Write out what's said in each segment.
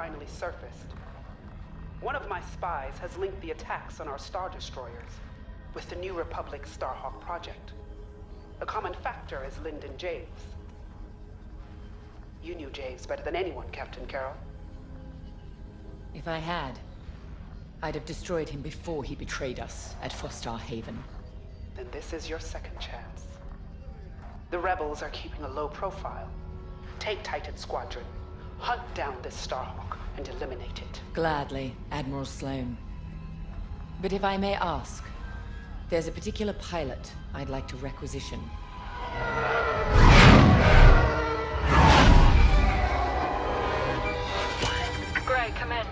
finally surfaced. One of my spies has linked the attacks on our Star Destroyers with the New Republic Starhawk project. A common factor is Lyndon Javes. You knew Javes better than anyone, Captain Carroll. If I had, I'd have destroyed him before he betrayed us at Foster Haven. Then this is your second chance. The rebels are keeping a low profile. Take Titan Squadron, hunt down this Starhawk, and eliminate it. Gladly, Admiral Sloane. But if I may ask, there's a particular pilot I'd like to requisition. Gray, come in.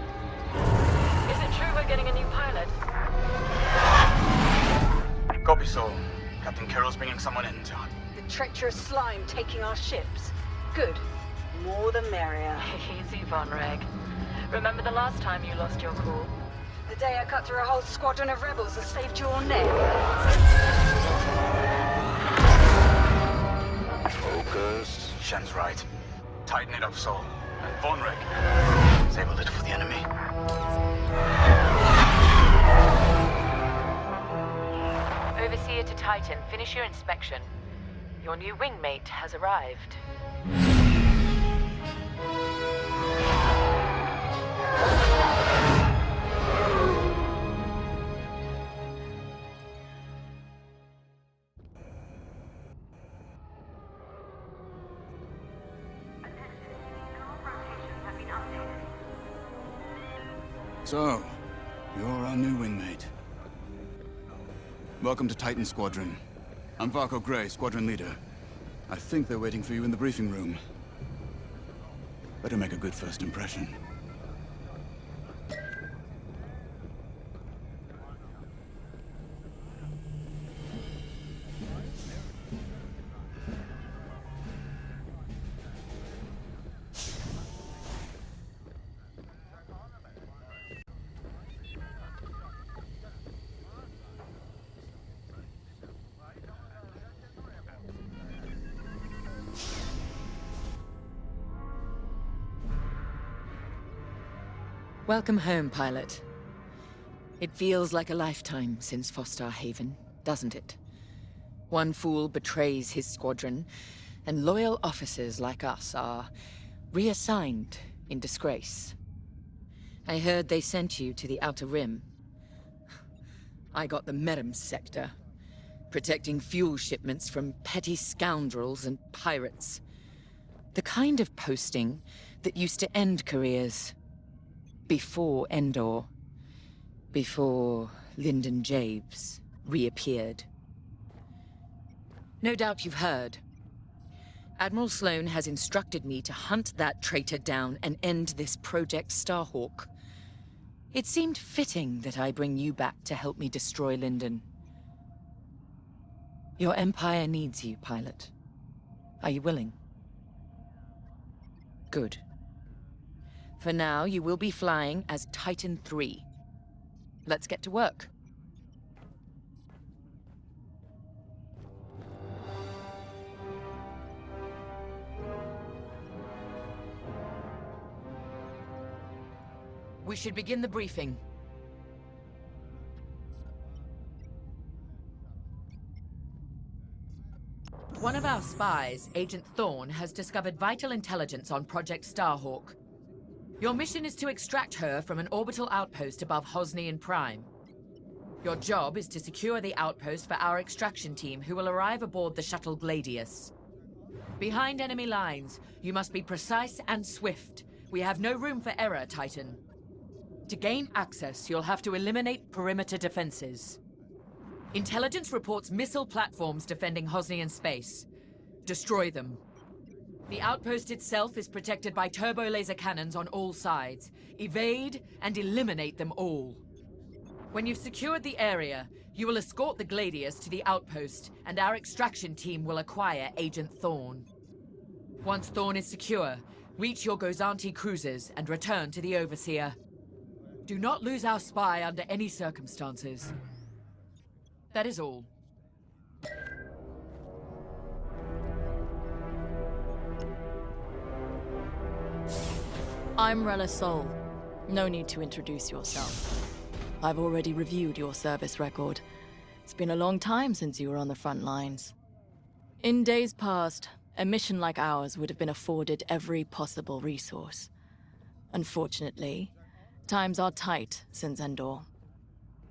Is it true we're getting a new pilot? Copy, Sol. Captain Carroll's bringing someone in to hunt. The treacherous slime taking our ships. Good. More the merrier. Easy, Von Reg. Remember the last time you lost your cool? The day I cut through a whole squadron of rebels and saved your neck. Focus. Shen's right. Tighten it up, Sol. And Von Reg, save a little for the enemy. Overseer to Titan, finish your inspection. Your new wingmate has arrived. So, you're our new wingmate. Welcome to Titan Squadron. I'm Varco Gray, Squadron Leader. I think they're waiting for you in the briefing room. Better make a good first impression. Welcome home, pilot. It feels like a lifetime since Foster Haven, doesn't it? One fool betrays his squadron, and loyal officers like us are reassigned in disgrace. I heard they sent you to the Outer Rim. I got the Medem sector, protecting fuel shipments from petty scoundrels and pirates. The kind of posting that used to end careers. Before Endor. Before Lyndon Javes reappeared. No doubt you've heard. Admiral Sloane has instructed me to hunt that traitor down and end this Project Starhawk. It seemed fitting that I bring you back to help me destroy Lyndon. Your Empire needs you, pilot. Are you willing? Good. For now, you will be flying as Titan 3. Let's get to work. We should begin the briefing. One of our spies, Agent Thorne, has discovered vital intelligence on Project Starhawk. Your mission is to extract her from an orbital outpost above Hosnian Prime. Your job is to secure the outpost for our extraction team, who will arrive aboard the shuttle Gladius. Behind enemy lines, you must be precise and swift. We have no room for error, Titan. To gain access, you'll have to eliminate perimeter defenses. Intelligence reports missile platforms defending Hosnian space. Destroy them. The outpost itself is protected by turbo laser cannons on all sides. Evade and eliminate them all. When you've secured the area, you will escort the Gladius to the outpost, and our extraction team will acquire Agent Thorne. Once Thorne is secure, reach your Gozanti cruisers and return to the Overseer. Do not lose our spy under any circumstances. That is all. I'm Rella Sol. No need to introduce yourself. I've already reviewed your service record. It's been a long time since you were on the front lines. In days past, a mission like ours would have been afforded every possible resource. Unfortunately, times are tight since Endor.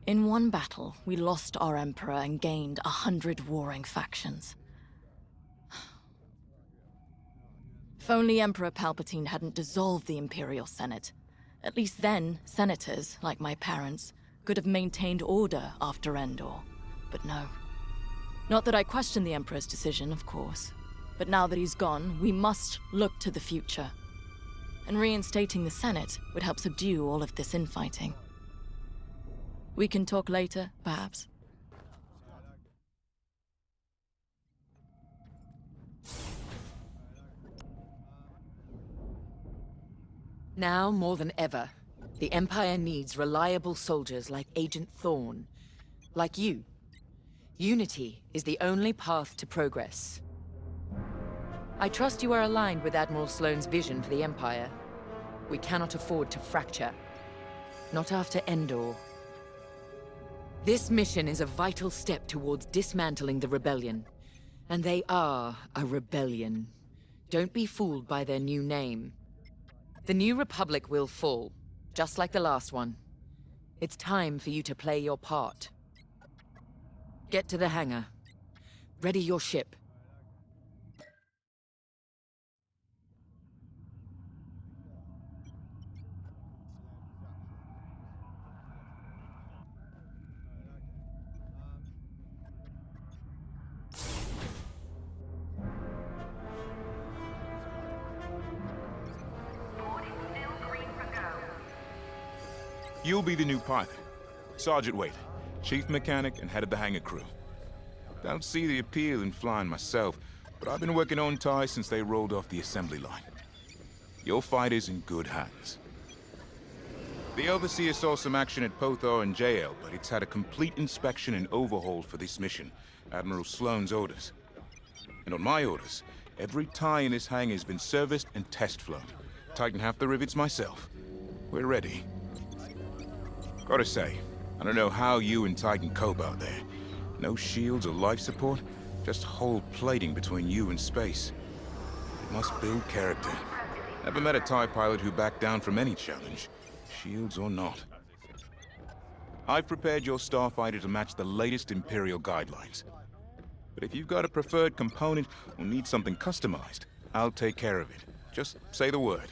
In one battle, we lost our Emperor and gained 100 warring factions. If only Emperor Palpatine hadn't dissolved the Imperial Senate. At least then, senators, like my parents, could have maintained order after Endor. But no. Not that I question the Emperor's decision, of course. But now that he's gone, we must look to the future. And reinstating the Senate would help subdue all of this infighting. We can talk later, perhaps? Now more than ever, the Empire needs reliable soldiers like Agent Thorne. Like you. Unity is the only path to progress. I trust you are aligned with Admiral Sloane's vision for the Empire. We cannot afford to fracture. Not after Endor. This mission is a vital step towards dismantling the rebellion. And they are a rebellion. Don't be fooled by their new name. The New Republic will fall, just like the last one. It's time for you to play your part. Get to the hangar. Ready your ship. You'll be the new pilot. Sergeant Wade, chief mechanic and head of the hangar crew. Don't see the appeal in flying myself, but I've been working on TIE since they rolled off the assembly line. Your fight is in good hands. The Overseer saw some action at Pothar and JL, but it's had a complete inspection and overhaul for this mission, Admiral Sloane's orders. And on my orders, every TIE in this hangar has been serviced and test flown. Tighten half the rivets myself. We're ready. Gotta say, I don't know how you and Titan cope out there. No shields or life support, just whole plating between you and space. It must build character. Never met a TIE pilot who backed down from any challenge, shields or not. I've prepared your starfighter to match the latest Imperial guidelines. But if you've got a preferred component or need something customized, I'll take care of it. Just say the word.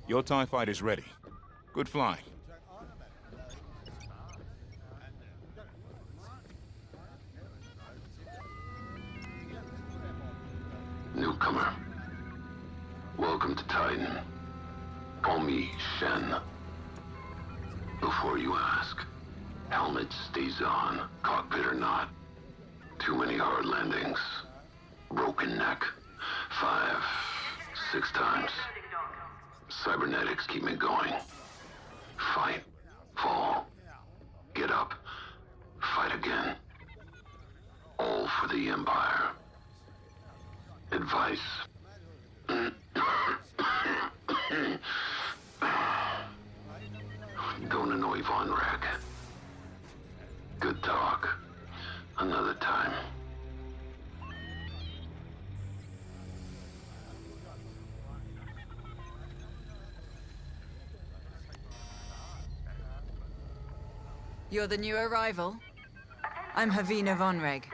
Your TIE fighter's ready. Good flying. Newcomer. Welcome to Titan. Call me Shen. Before you ask, helmet stays on, cockpit or not. Too many hard landings. Broken neck. 5, 6 times. Cybernetics keep me going. Fight. Fall. Get up. Fight again. All for the Empire. Advice. Don't annoy Von Reg. Good talk. Another time. You're the new arrival? I'm Havina Von Reg.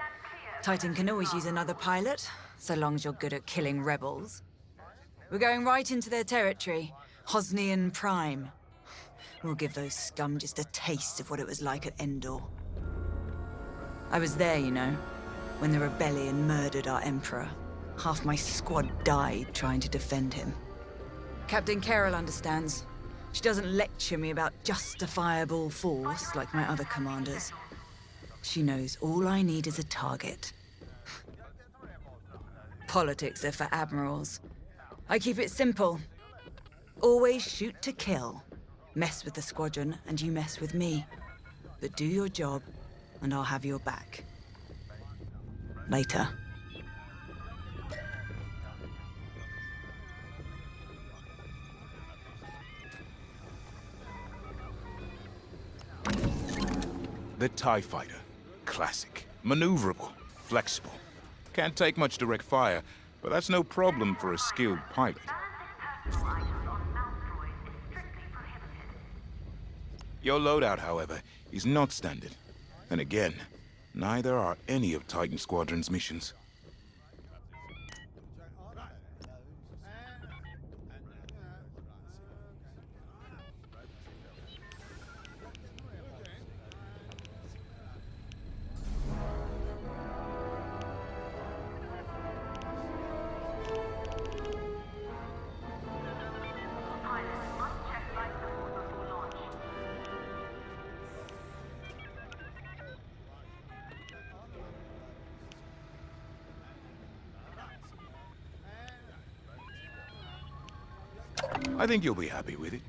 Titan can always use another pilot, so long as you're good at killing rebels. We're going right into their territory, Hosnian Prime. We'll give those scum just a taste of what it was like at Endor. I was there, you know, when the rebellion murdered our Emperor. Half my squad died trying to defend him. Captain Carroll understands. She doesn't lecture me about justifiable force like my other commanders. She knows all I need is a target. Politics are for admirals. I keep it simple. Always shoot to kill. Mess with the squadron, and you mess with me. But do your job, and I'll have your back. Later. The TIE Fighter. Classic. Maneuverable. Flexible. Can't take much direct fire, but that's no problem for a skilled pilot. Your loadout, however, is not standard. And again, neither are any of Titan Squadron's missions. I think you'll be happy with it.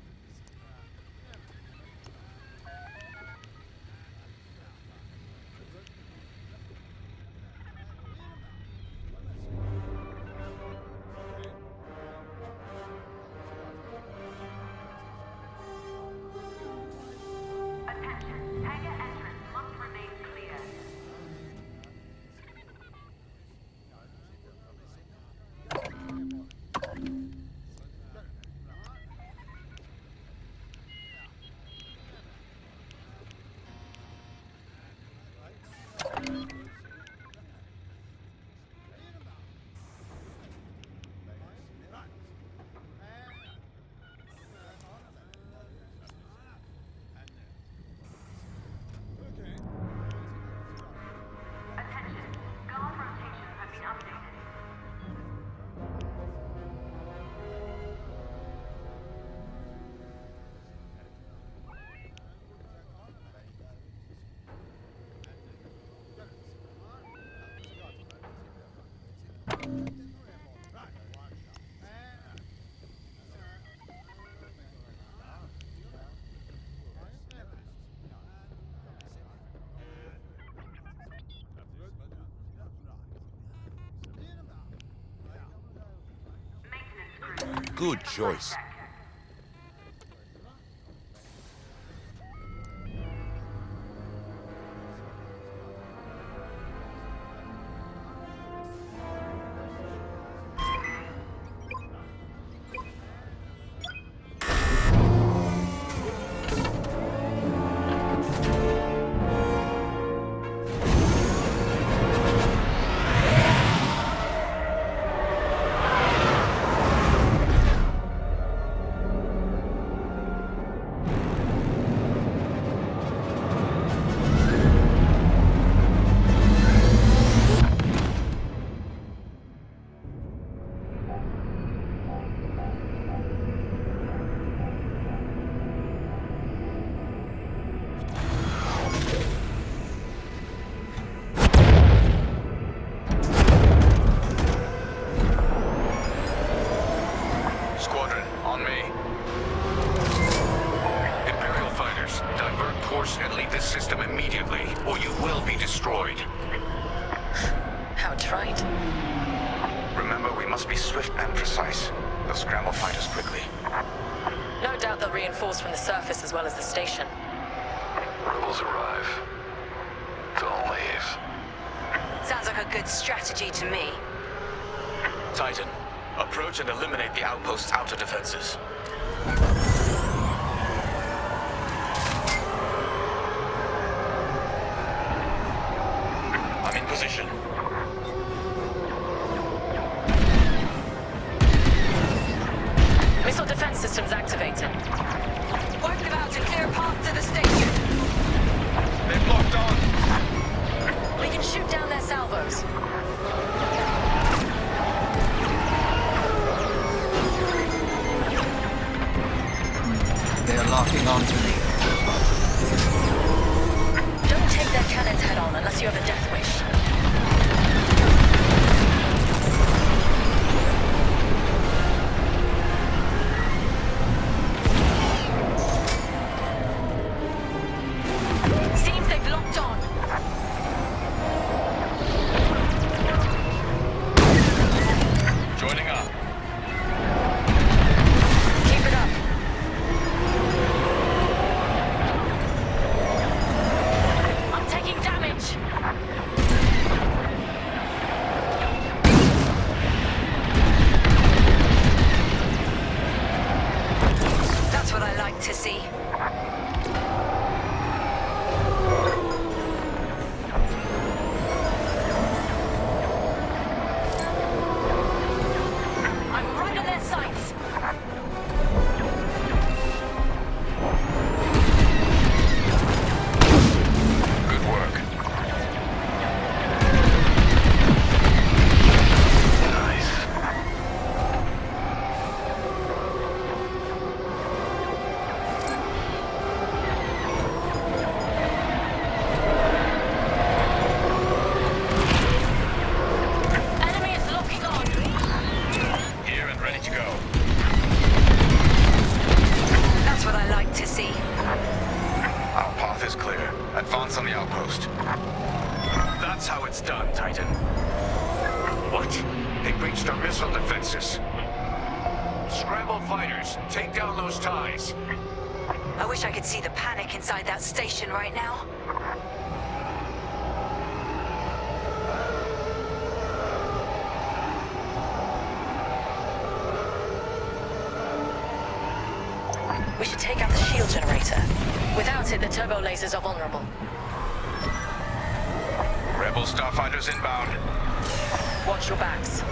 Good choice. Titan, approach and eliminate the outpost's outer defenses. I'm in position. Missile defense systems activated. Wipe them out and clear a path to the station. They've locked on. We can shoot down their salvos. They're locking onto me. Don't take their cannons head on unless you have a death wish. Seems they've locked on. Joining up. Keep it up. defenses. Scrambled fighters, take down those ties. I wish I could see the panic inside that station right now. We should take out the shield generator. Without it, the turbo lasers are vulnerable. Rebel starfighters inbound. Watch your backs.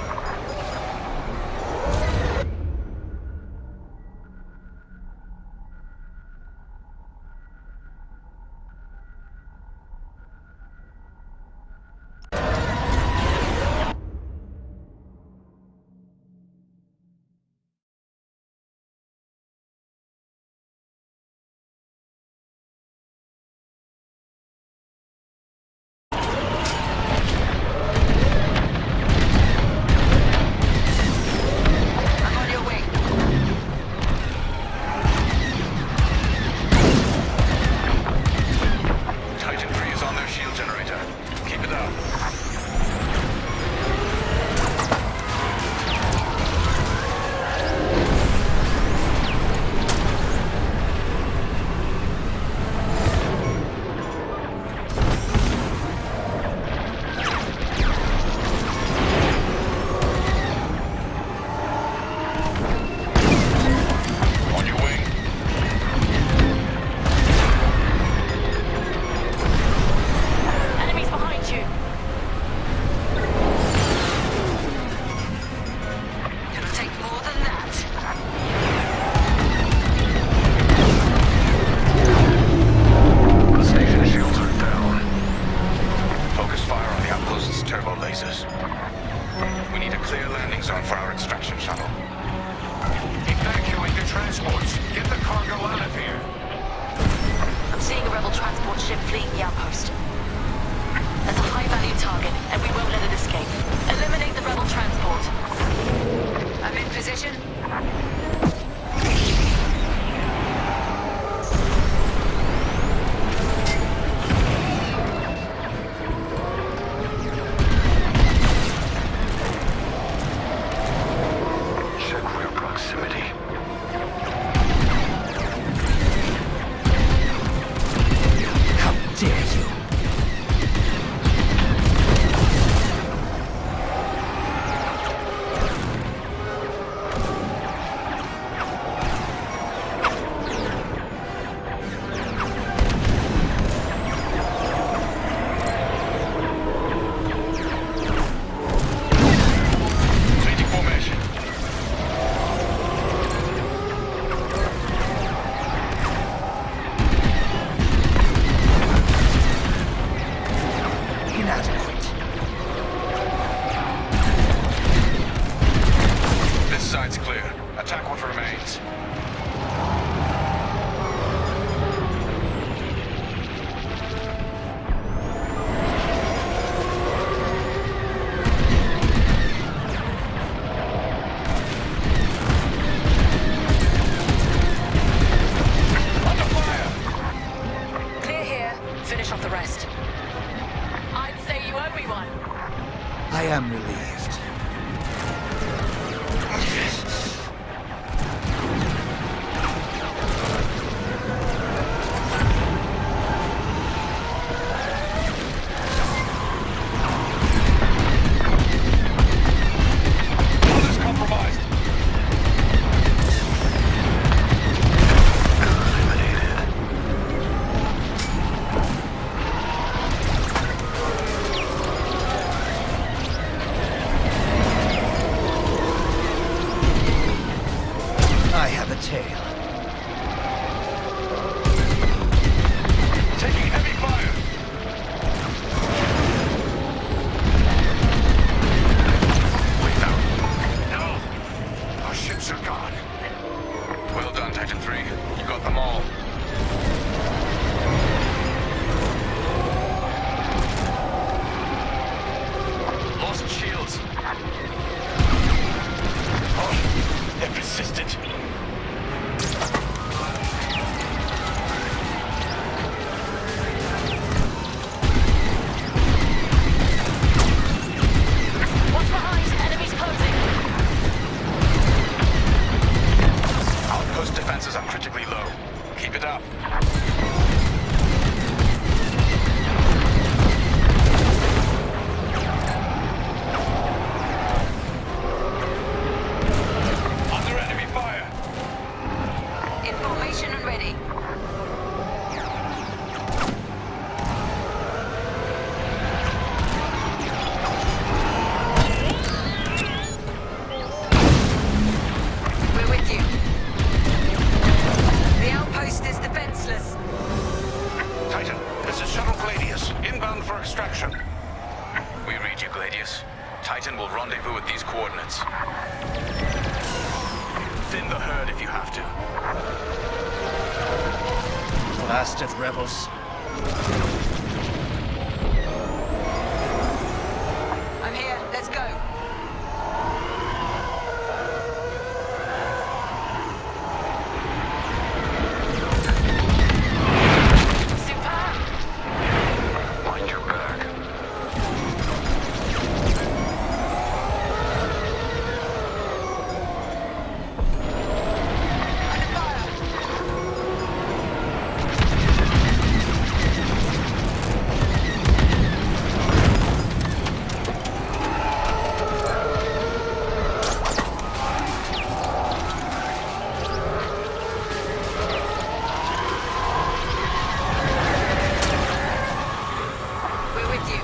inbound for extraction. We read you, Gladius. Titan will rendezvous at these coordinates. Thin the herd if you have to. Blasted rebels. I'm here. Let's go. Mind your back. We're with you.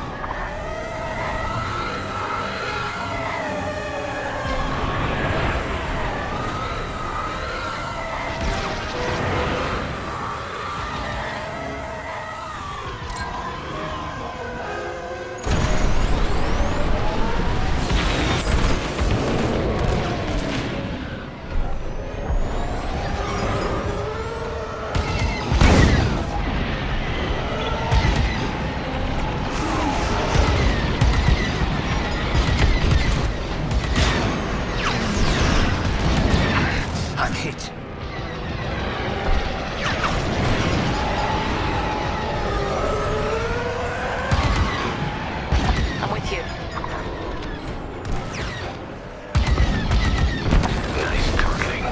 I'm hit. I'm with you. Nice targeting.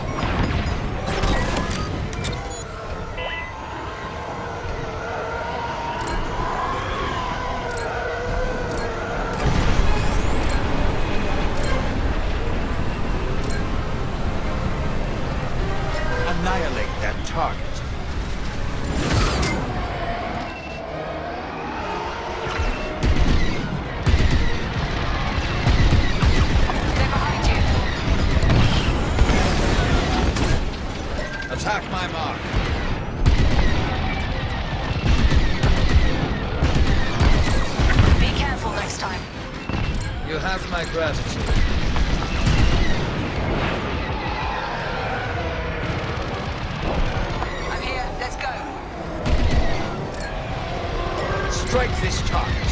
Annihilate that target. They're behind you. Attack my mark. Be careful next time. You have my gratitude. I'm here. Let's go. Strike this target.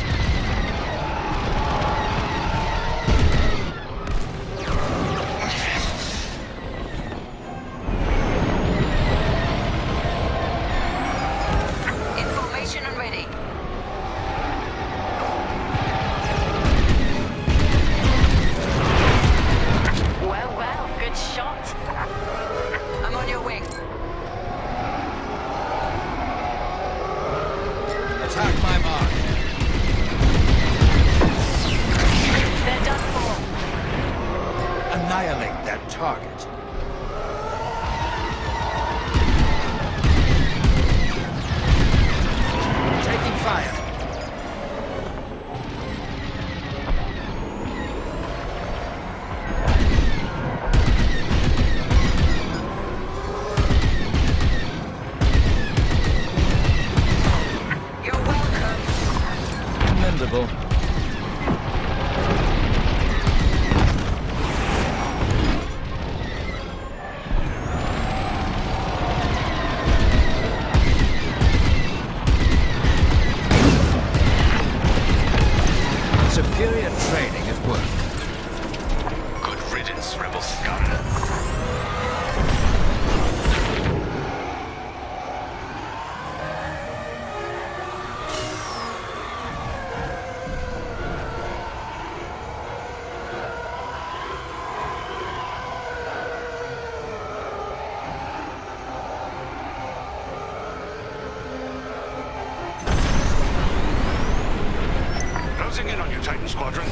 In formation and ready. Well, good shot. I'm on your wing. Attack my mark. They're done for. Annihilate that target. Taking fire. You're welcome. Commendable. Superior training at work. Good riddance, rebel scum. Closing in on you, Titan Squadron.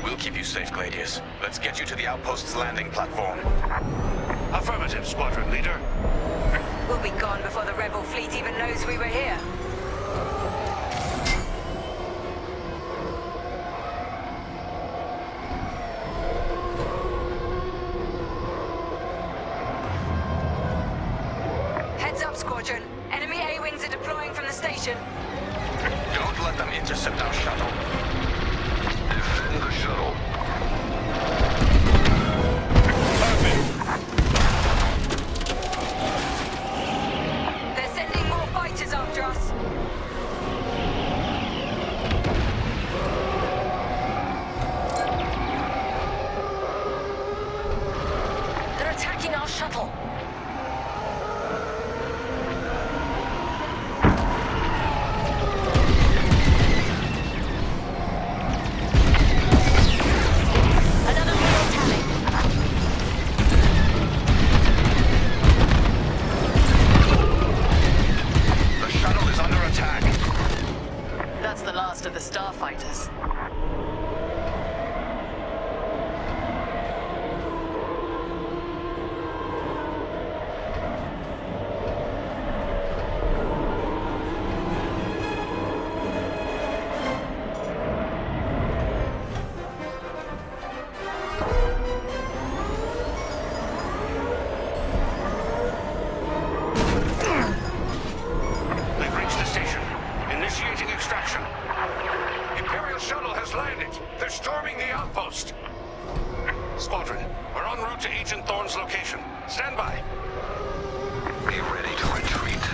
We'll keep you safe, Gladius. Let's get you to the outpost's landing platform. Affirmative, Squadron Leader. We'll be gone before the rebel fleet even knows we were here. Heads up, Squadron. Enemy A-wings are deploying from the station. Don't intercept our shuttle. Defend the shuttle. They're sending more fighters after us. They're attacking our shuttle. Another middle tally. The shuttle is under attack. That's the last of the starfighters. They've reached the station. Initiating extraction. Imperial shuttle has landed. They're storming the outpost. Squadron, we're en route to Agent Thorne's location. Stand by. Be ready to retreat.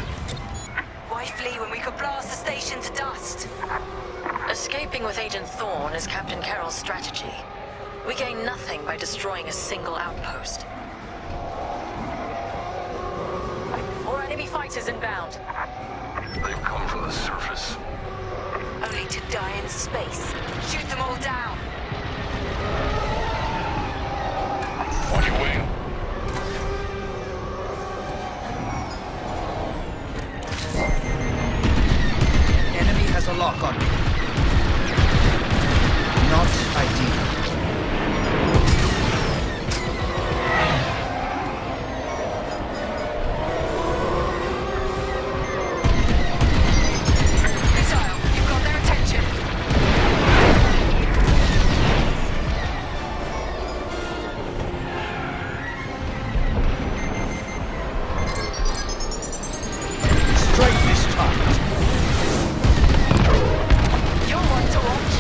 Why flee when we could blast the station to dust? Escaping with Agent Thorne is Captain Carroll's strategy. We gain nothing by destroying a single outpost. More enemy fighters inbound. They've come from the surface. Only to die in space. Shoot them all down. On your wing. Enemy has a lock on me. Not ideal. Missile, you've got their attention. Strike this target. You're one to watch.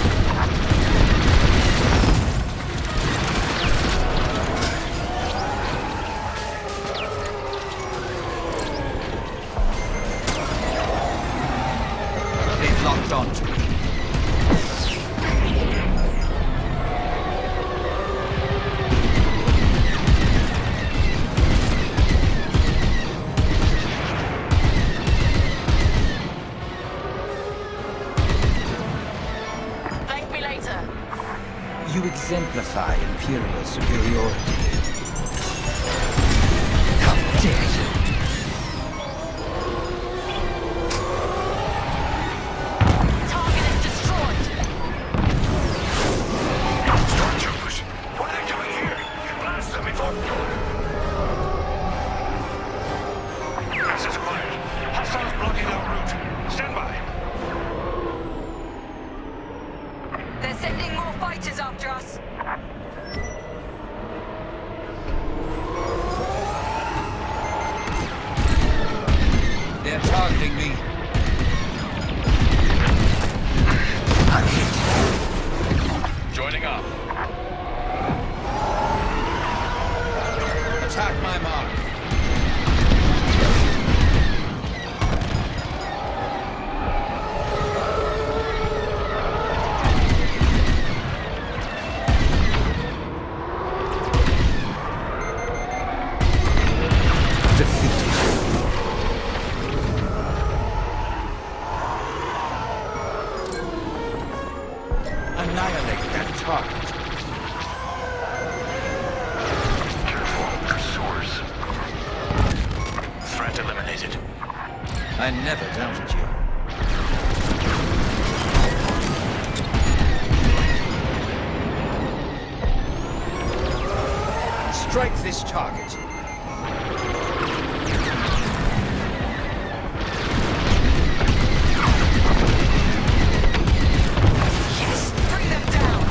They've locked onto me. Thank me later. You exemplify Imperial superiority. How dare you! Target is destroyed. Stormtroopers, what are they doing here? Blast them before... Access acquired. Hostiles blocking our route. Stand by. They're sending more fighters after us. They're targeting me. Joining up. Attack my mark. Defeated. Annihilate that target. Careful, pursuers. Threat eliminated. I never doubted you. Strike this target. Yes, bring them down.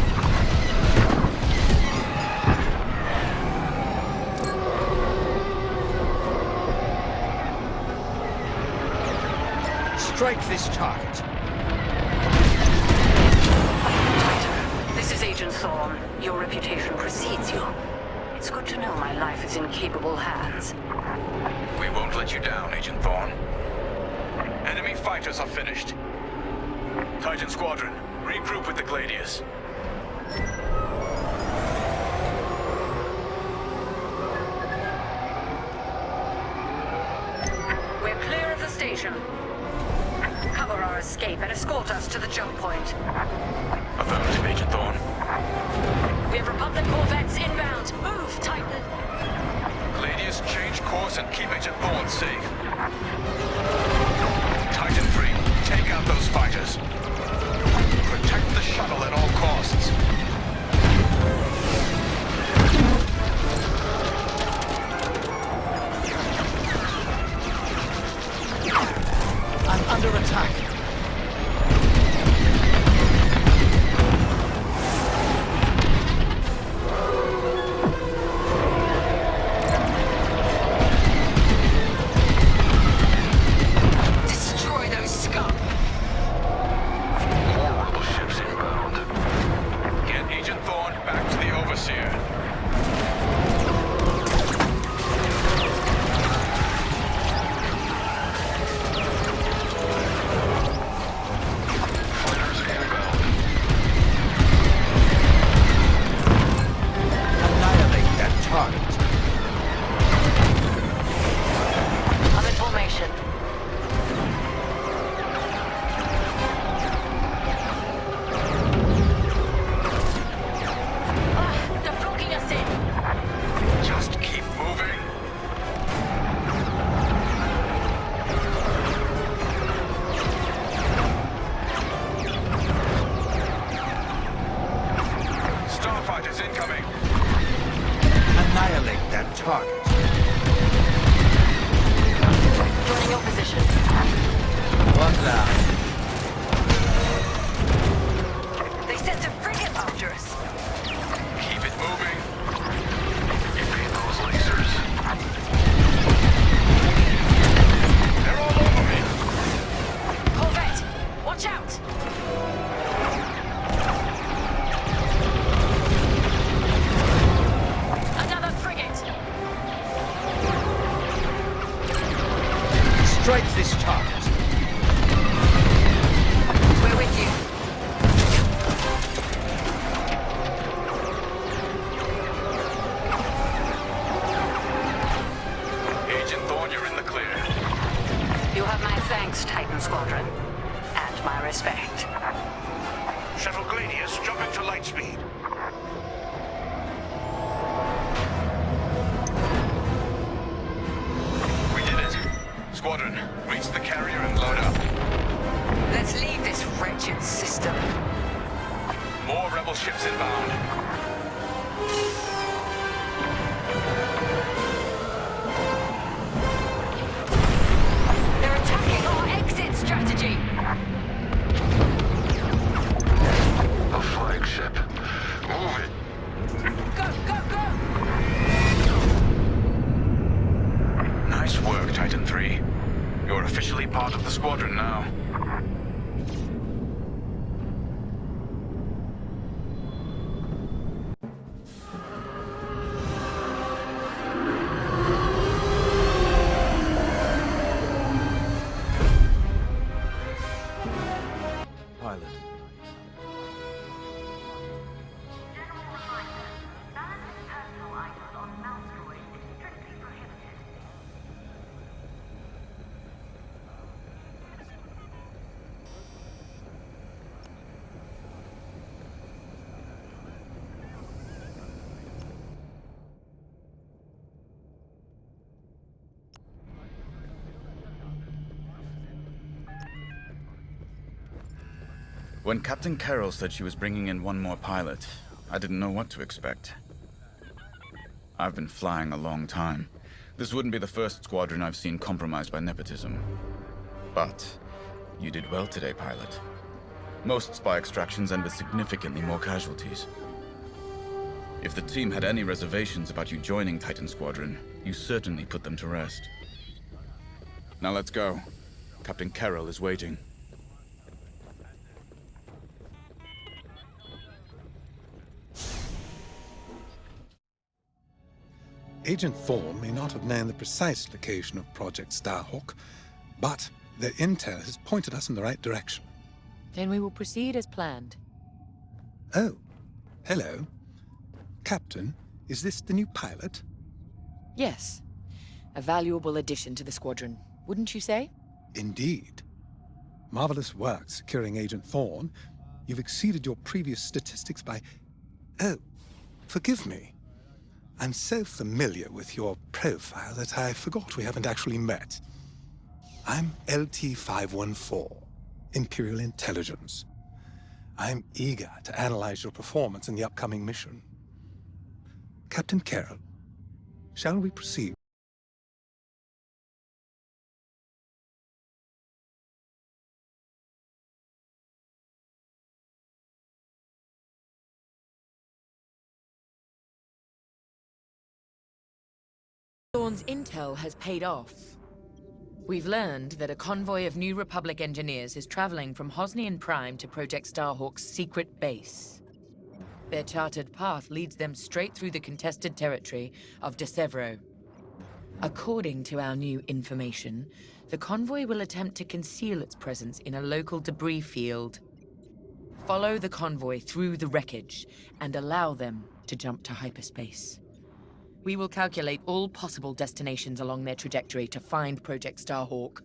Strike this target. This is Agent Thorne. Your reputation precedes you. It's good to know my life is in capable hands. We won't let you down, Agent Thorne. Enemy fighters are finished. Titan Squadron, regroup with the Gladius. We're clear of the station. Cover our escape and escort us to the jump point. Affirmative, Agent Thorne. We have Republic corvettes inbound. Move, Titan. Gladius, change course and keep Agent Thorne safe. Titan 3, take out those fighters. Protect the shuttle at all costs. I'm under attack. Destroy those scum. More rebel ships inbound. Get Agent Thorne back to the Overseer. Fighters inbound. Annihilate that target. I'm in formation. They're blocking us in. Just keep moving. Starfighters incoming. Annihilate that target. Joining your position. One down. They sent a frigate after us. Keep it moving. Evade those lasers. They're all over me. Corvette, watch out. Another frigate. Strike this target. We're with you. Agent Thorne, you're in the clear. You have my thanks, Titan Squadron. And my respect. Shuttle Gladius, jumping to light speed. We did it. Squadron, reach the carrier and load up. Let's leave this wretched system. More rebel ships inbound. They're attacking our exit strategy. A flagship. Move it. Go, go, go. Nice work, Titan 3. You're officially part of the squadron now. Pilot. When Captain Carroll said she was bringing in one more pilot, I didn't know what to expect. I've been flying a long time. This wouldn't be the first squadron I've seen compromised by nepotism. But you did well today, pilot. Most spy extractions end with significantly more casualties. If the team had any reservations about you joining Titan Squadron, you certainly put them to rest. Now let's go. Captain Carroll is waiting. Agent Thorne may not have known the precise location of Project Starhawk, but their intel has pointed us in the right direction. Then we will proceed as planned. Oh, hello. Captain, is this the new pilot? Yes. A valuable addition to the squadron, wouldn't you say? Indeed. Marvelous work securing Agent Thorne. You've exceeded your previous statistics by... Oh, forgive me. I'm so familiar with your profile that I forgot we haven't actually met. I'm LT-514, Imperial Intelligence. I'm eager to analyze your performance in the upcoming mission. Captain Carroll, shall we proceed? Thorne's intel has paid off. We've learned that a convoy of New Republic engineers is traveling from Hosnian Prime to Project Starhawk's secret base. Their charted path leads them straight through the contested territory of De Severo. According to our new information, the convoy will attempt to conceal its presence in a local debris field. Follow the convoy through the wreckage and allow them to jump to hyperspace. We will calculate all possible destinations along their trajectory to find Project Starhawk.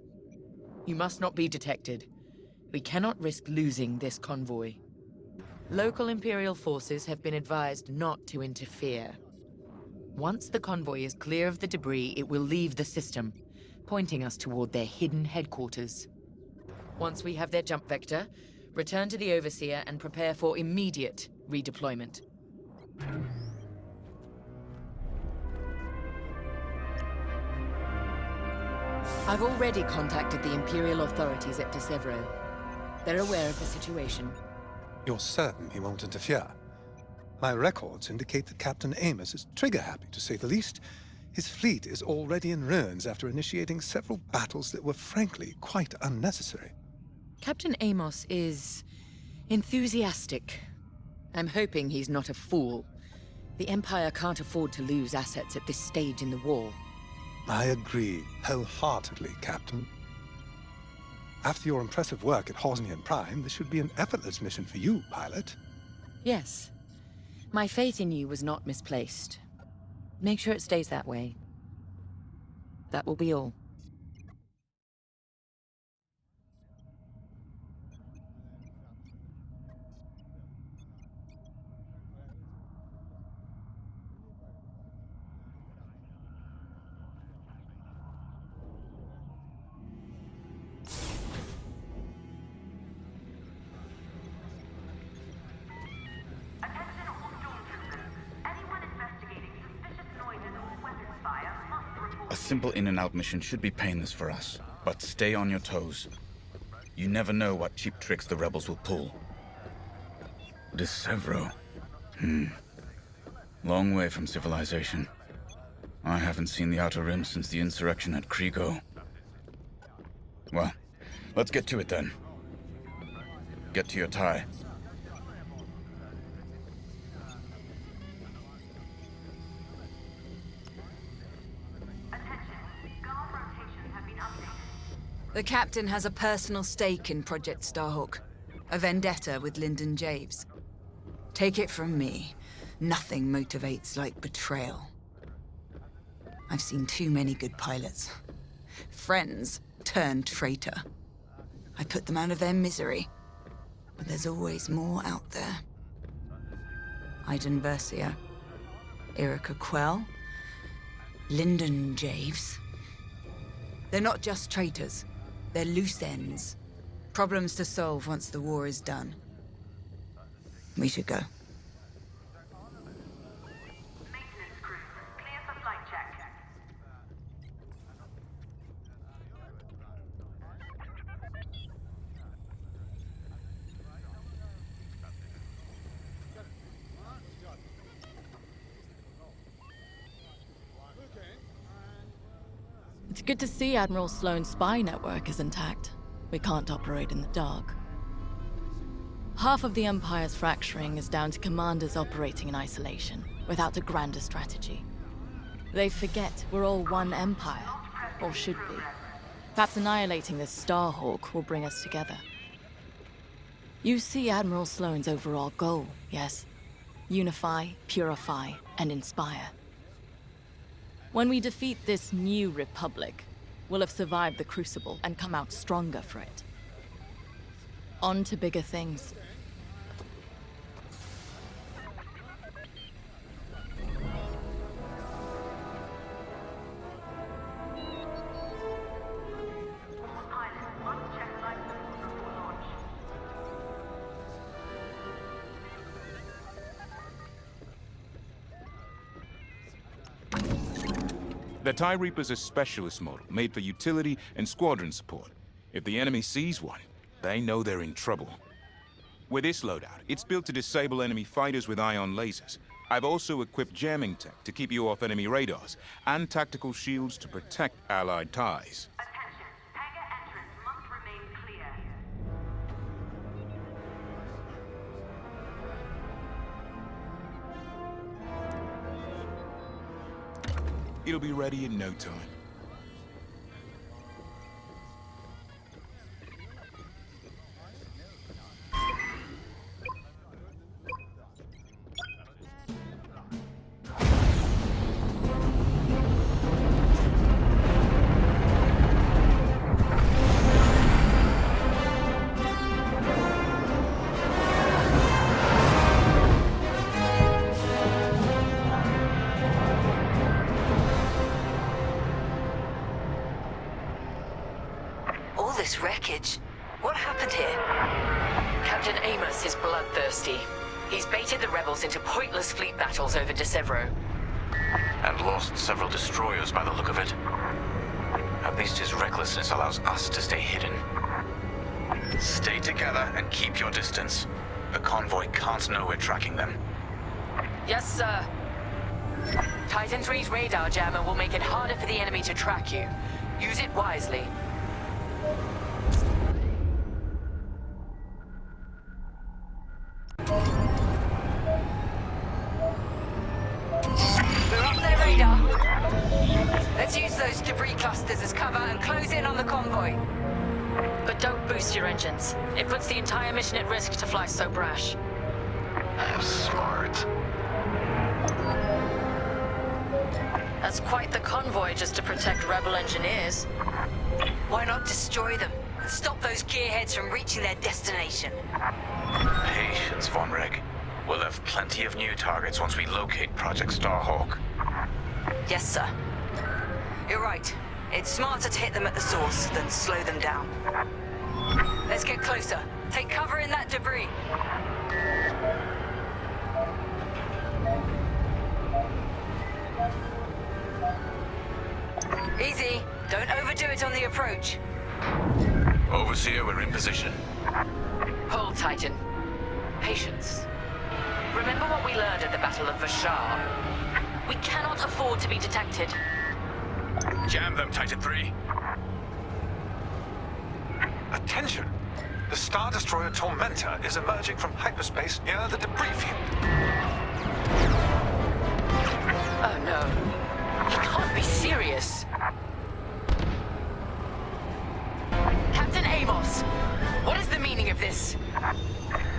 You must not be detected. We cannot risk losing this convoy. Local Imperial forces have been advised not to interfere. Once the convoy is clear of the debris, it will leave the system, pointing us toward their hidden headquarters. Once we have their jump vector, return to the Overseer and prepare for immediate redeployment. I've already contacted the Imperial authorities at De Severo. They're aware of the situation. You're certain he won't interfere? My records indicate that Captain Amos is trigger-happy, to say the least. His fleet is already in ruins after initiating several battles that were frankly quite unnecessary. Captain Amos is enthusiastic. I'm hoping he's not a fool. The Empire can't afford to lose assets at this stage in the war. I agree wholeheartedly, Captain. After your impressive work at Hosnian Prime, this should be an effortless mission for you, pilot. Yes. My faith in you was not misplaced. Make sure it stays that way. That will be all. A simple in-and-out mission should be painless for us, but stay on your toes. You never know what cheap tricks the rebels will pull. De Severo. Long way from civilization. I haven't seen the Outer Rim since the insurrection at Krigo. Well, let's get to it then. Get to your tie. The captain has a personal stake in Project Starhawk, a vendetta with Lyndon Javes. Take it from me, nothing motivates like betrayal. I've seen too many good pilots. Friends turned traitor. I put them out of their misery, but there's always more out there. Iden Versier, Erica Quell, Lyndon Javes. They're not just traitors. They're loose ends. Problems to solve once the war is done. We should go. Maintenance crew, clear for flight check. It's good to see Admiral Sloane's spy network is intact. We can't operate in the dark. Half of the Empire's fracturing is down to commanders operating in isolation, without a grander strategy. They forget we're all one empire, or should be. Perhaps annihilating this Starhawk will bring us together. You see Admiral Sloane's overall goal, yes? Unify, purify, and inspire. When we defeat this new republic, we'll have survived the Crucible and come out stronger for it. On to bigger things. The TIE Reaper's a specialist model, made for utility and squadron support. If the enemy sees one, they know they're in trouble. With this loadout, it's built to disable enemy fighters with ion lasers. I've also equipped jamming tech to keep you off enemy radars, and tactical shields to protect Allied TIEs. Attention, hangar entrance must remain clear. It'll be ready in no time. This wreckage. What happened here? Captain Amos is bloodthirsty. He's baited the rebels into pointless fleet battles over DeSevero. And lost several destroyers by the look of it. At least his recklessness allows us to stay hidden. Stay together and keep your distance. The convoy can't know we're tracking them. Yes, sir. Titan III's radar jammer will make it harder for the enemy to track you. Use it wisely. We're up their radar. Let's use those debris clusters as cover and close in on the convoy. But don't boost your engines. It puts the entire mission at risk to fly so brash. Smart. That's quite the convoy just to protect rebel engineers. Why not destroy them and stop those gearheads from reaching their destination? Patience, Von Reg. We'll have plenty of new targets once we locate Project Starhawk. Yes, sir. You're right. It's smarter to hit them at the source than slow them down. Let's get closer. Take cover in that debris. Easy. Don't overdo it on the approach. Overseer, we're in position. Hold, Titan. Patience. Remember what we learned at the Battle of Vashar? We cannot afford to be detected. Jam them, Titan 3. Attention! The Star Destroyer Tormentor is emerging from hyperspace near the debris field. Oh no. You can't be serious. Captain Amos, what is the meaning of this?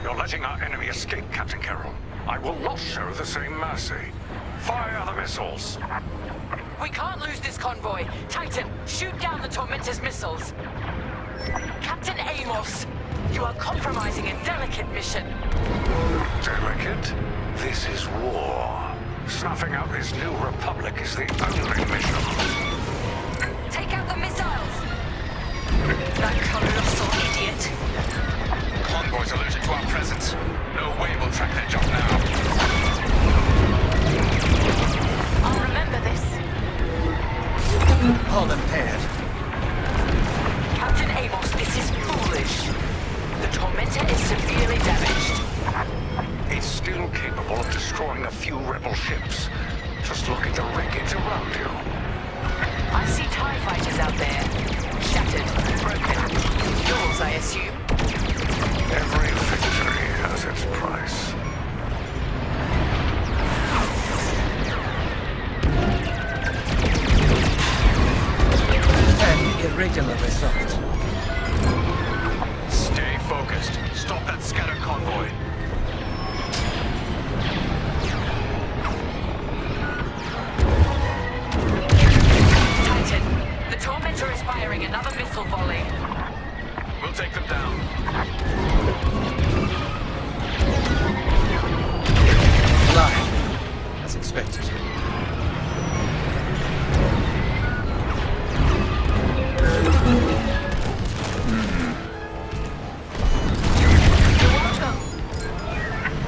You're letting our enemy escape, Captain Carroll. I will not show the same mercy. Fire the missiles. We can't lose this convoy. Titan, shoot down the Tormentor's missiles. Captain Amos, you are compromising a delicate mission. Delicate? This is war. Snuffing out this new republic is the only mission. Take out the missiles! That colossal idiot. Convoys alerted to our presence. No way we'll track their job now. I'll remember this. Hold them paired. Captain Amos, this is foolish. The Tormentor is severely damaged. It's still capable of destroying a few rebel ships. Just look at the wreckage around you. I see TIE fighters out there. Shattered, broken. Yours, I assume. Every victory has its price. expected.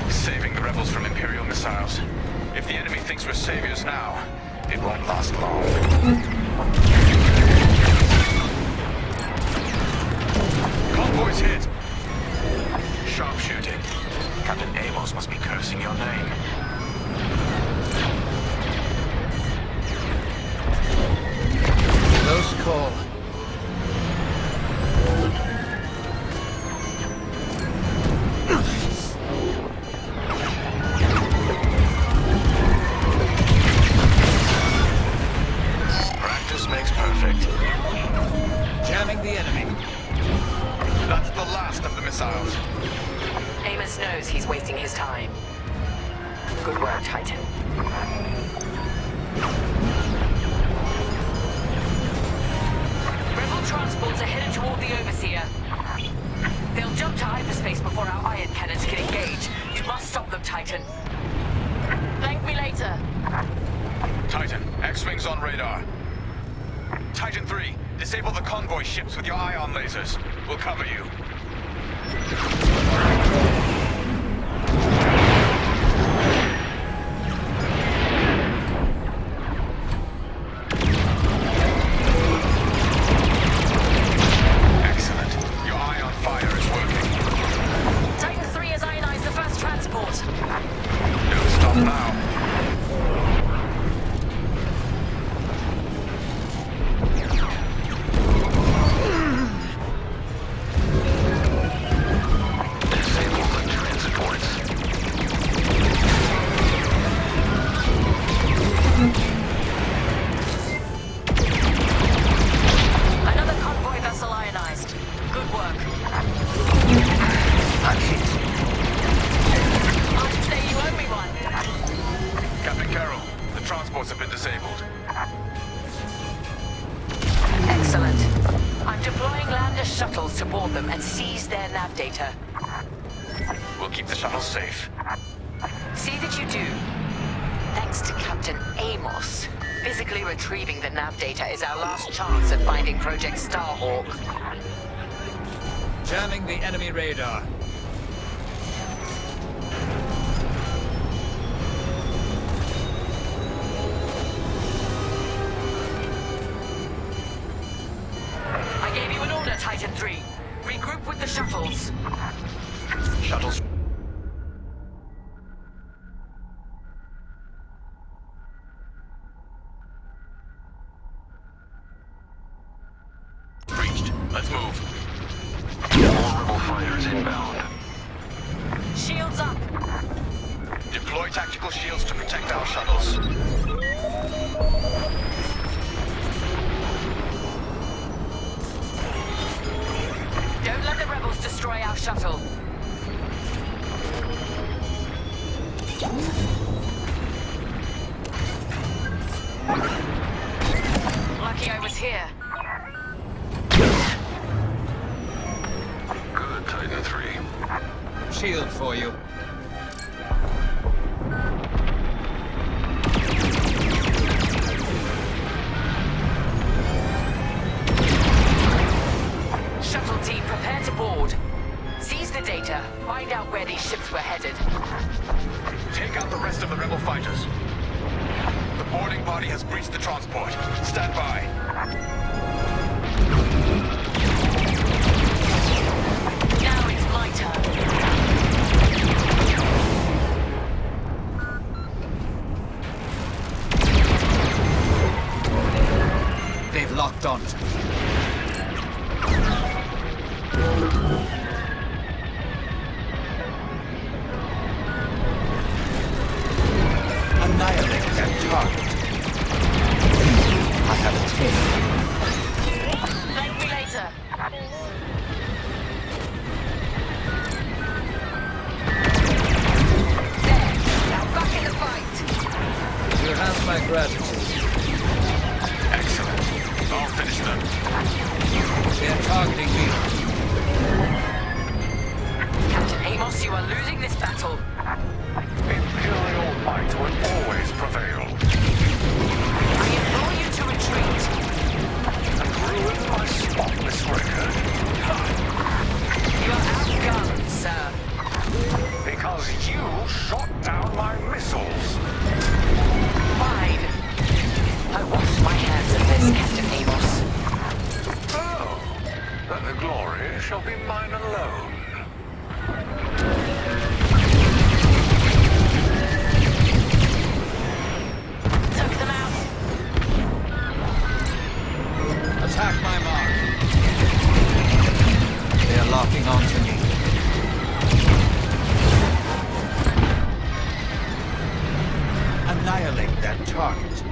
Saving the rebels from Imperial missiles. If the enemy thinks we're saviors now, it won't last long. Convoy's hit! Sharpshooting. Captain Amos must be cursing your name. Close call. Practice makes perfect. Jamming the enemy. That's the last of the missiles. Amos knows he's wasting his time. Good work, Titan. Rebel transports are headed toward the Overseer. They'll jump to hyperspace before our iron cannons can engage. You must stop them, Titan. Thank me later. Titan, X-Wings on radar. Titan 3, disable the convoy ships with your ion lasers. We'll cover you. Excellent. Your ion fire is working. Titan 3 has ionized the first transport. Don't stop now. Another convoy vessel ionized. Good work. I'd say you owe me one. Captain Carroll, the transports have been disabled. Excellent. I'm deploying lander shuttles to board them and seize their nav data. We'll keep the shuttles safe. See that you do. Thanks to Captain Amos, physically retrieving the nav data is our last chance at finding Project Starhawk. Jamming the enemy radar. I gave you an order, Titan 3. Regroup with the shuttles. Shuttles. Reached. Let's move. More rebel fighters inbound. Shields up. Deploy tactical shields to protect our shuttles. Don't let the rebels destroy our shuttle. Lucky I was here. Good, Titan 3. Shield for you. Shuttle team, prepare to board. Seize the data. Find out where these ships were headed. Take out the rest of the rebel fighters. The boarding party has breached the transport. Stand by. Now it's my turn. They've locked on. Annihilate that target. I have a tail. mine alone. Took them out. Attack my mark. They are locking onto me. Annihilate that target.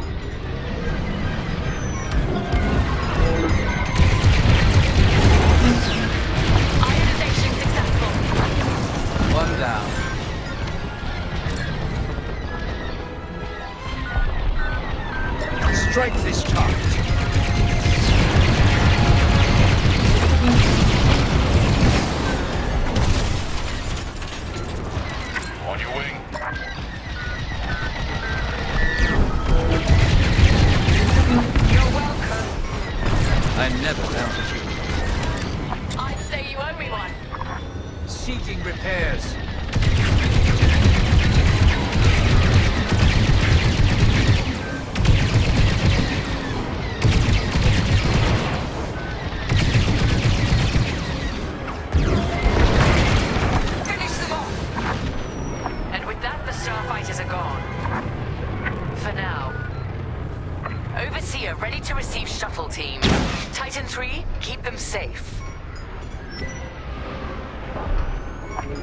Ionization successful. One down. Strike this target. On your wing. You're welcome. I never doubted you. I'd say you owe me one. Seeking repairs. Finish them off. And with that, the starfighters are gone. For now. Overseer ready to receive shuttle team. Titan 3, keep them safe.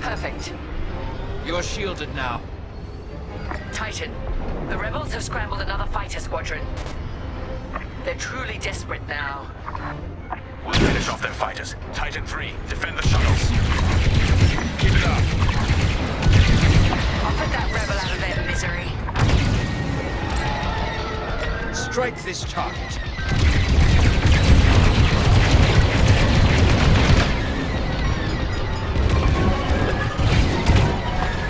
Perfect. You're shielded now. Titan, the rebels have scrambled another fighter squadron. They're truly desperate now. We'll finish off their fighters. Titan 3, defend the shuttles. Keep it up. I'll put that rebel out of their misery. Strike this target.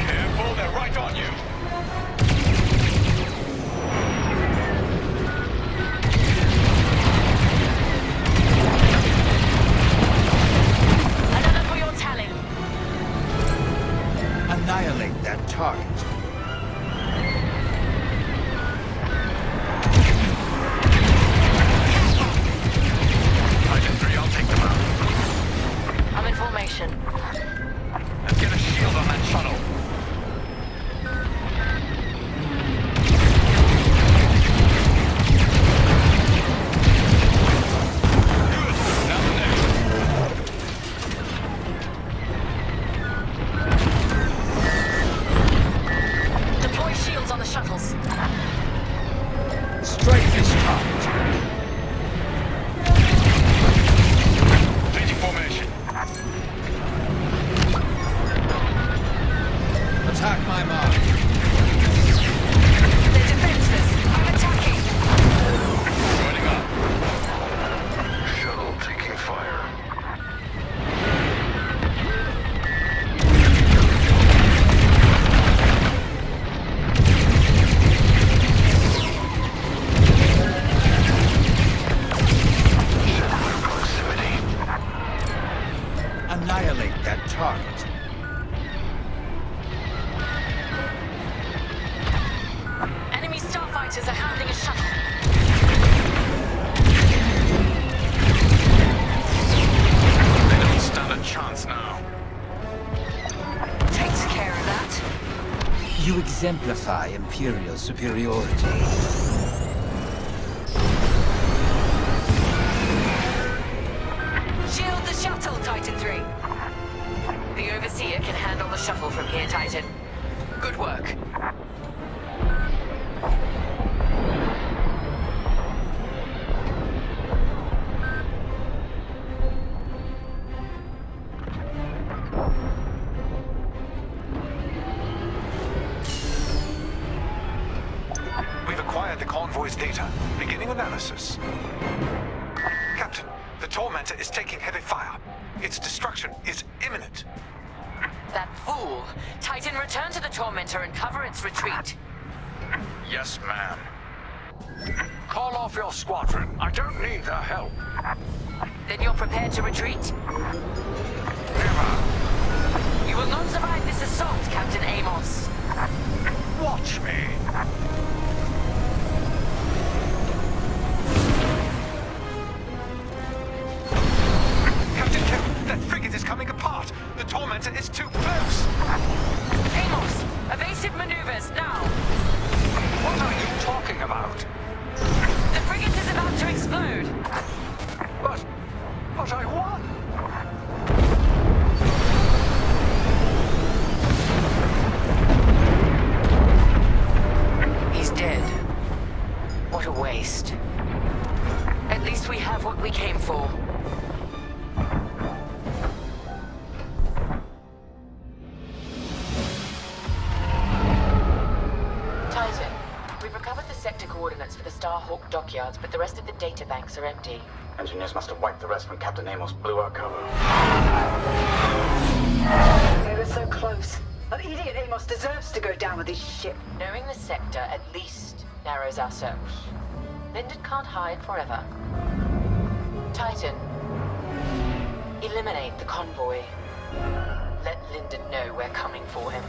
Careful, they're right on you. Another for your tally. Annihilate that target. Titan 3, I'll take them out. I'm in formation. Let's get a shield on that shuttle. Good. Now the next. Deploy shields on the shuttles. Strike this target. Changing formation. Attack my mark. They're defenseless. I'm attacking. Joining up. Shuttle taking fire. Similar proximity. Annihilate that target. Enemy starfighters are hounding a shuttle. They don't stand a chance now. Takes care of that. You exemplify Imperial superiority. Shield the shuttle, Titan 3. The Overseer can handle the shuttle from here, Titan. Good work. We've acquired the convoy's data. Beginning analysis. Captain, the Tormentor is taking heavy fire. Its destruction is imminent. That fool. Titan, return to the Tormentor and cover its retreat. Yes, ma'am. Call off your squadron. I don't need their help. Then you're prepared to retreat? Never. You will not survive this assault, Captain Amos. Watch me. Captain Kim, that frigate is coming sector is too close! Amos, evasive maneuvers, now! What are you talking about? The frigate is about to explode! But I won! He's dead. What a waste. At least we have what we came for. Titan, we've recovered the sector coordinates for the Starhawk dockyards, but the rest of the data banks are empty. Engineers must have wiped the rest when Captain Amos blew our cover. We were so close. That idiot Amos deserves to go down with his ship. Knowing the sector at least narrows our search. Lyndon can't hide forever. Titan, eliminate the convoy. Let Lyndon know we're coming for him.